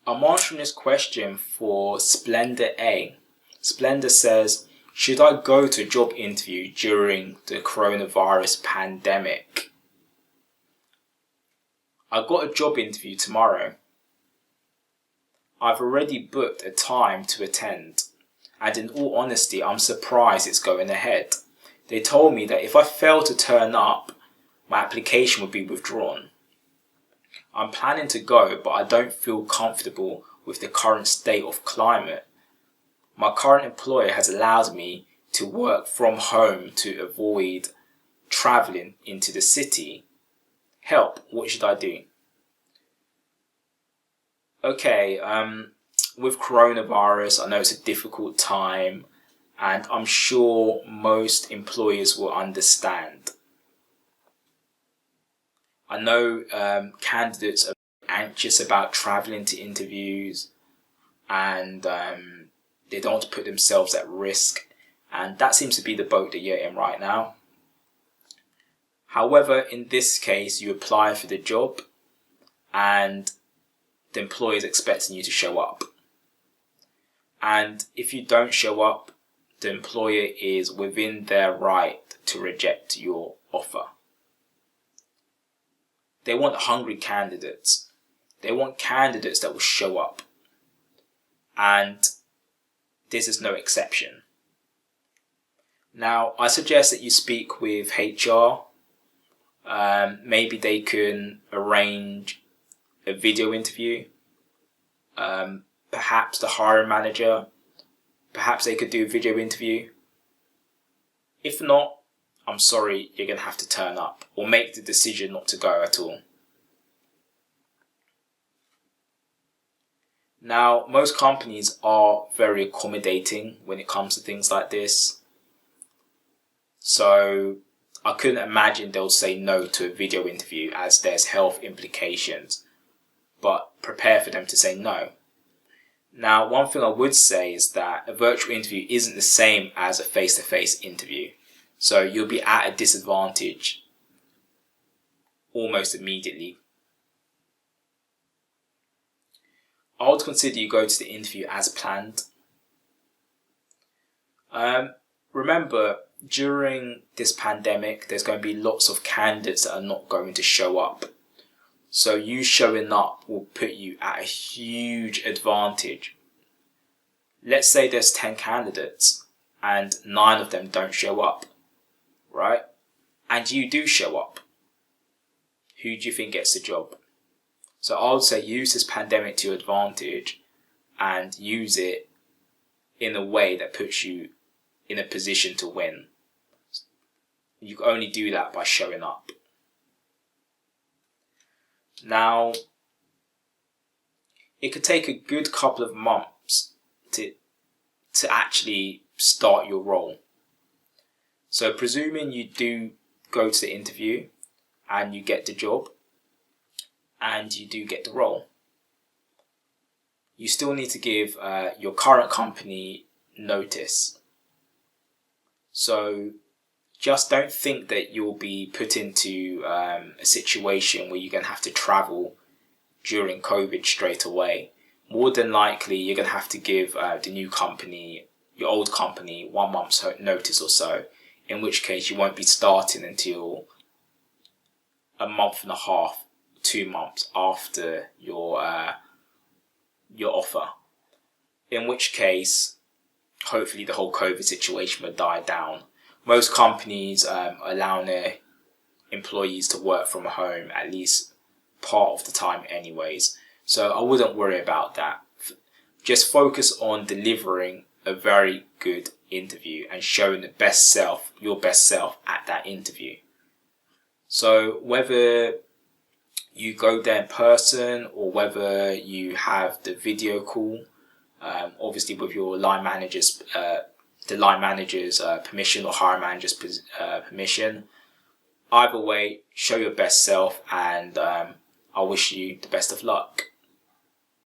I'm answering this question for Splendor A. Splendor says, should I go to a job interview during the coronavirus pandemic? I've got a job interview tomorrow. I've already booked a time to attend, and in all honesty, I'm surprised it's going ahead. They told me that if I fail to turn up, my application would be withdrawn. I'm planning to go, but I don't feel comfortable with the current state of climate. My current employer has allowed me to work from home to avoid traveling into the city. Help, what should I do? Okay, with coronavirus, I know it's a difficult time, and I'm sure most employers will understand. I know candidates are anxious about traveling to interviews, and they don't want to put themselves at risk, and that seems to be the boat that you're in right now. However, in this case, you apply for the job, and the employer is expecting you to show up. And if you don't show up, the employer is within their right to reject your offer. They want hungry candidates. They want candidates that will show up. And this is no exception. Now, I suggest that you speak with HR. Maybe they can arrange a video interview. Perhaps the hiring manager. Perhaps they could do a video interview. If not, I'm sorry, you're going to have to turn up or make the decision not to go at all. Now, most companies are very accommodating when it comes to things like this. So I couldn't imagine they'll say no to a video interview as there's health implications, but prepare for them to say no. Now, one thing I would say is that a virtual interview isn't the same as a face-to-face interview. So you'll be at a disadvantage almost immediately. I would consider you go to the interview as planned. Remember, during this pandemic, there's going to be lots of candidates that are not going to show up. So you showing up will put you at a huge advantage. Let's say there's 10 candidates and 9 of them don't show up, right? And you do show up. Who do you think gets the job? So I would say use this pandemic to your advantage and use it in a way that puts you in a position to win. You can only do that by showing up. Now, it could take a good couple of months to actually start your role. So presuming you do go to the interview and you get the job and you do get the role, you still need to give your current company notice. So just don't think that you'll be put into a situation where you're going to have to travel during COVID straight away. More than likely, you're going to have to give the new company, your old company, 1 month's notice or so, in which case you won't be starting until a month and a half, 2 months after your offer. In which case, hopefully the whole COVID situation will die down. Most companies allow their employees to work from home at least part of the time anyways. So I wouldn't worry about that. Just focus on delivering a very good interview and showing the best self, your best self at that interview. So whether you go there in person or whether you have the video call, obviously with your line manager's permission or hiring manager's permission. Either way, show your best self, and I wish you the best of luck.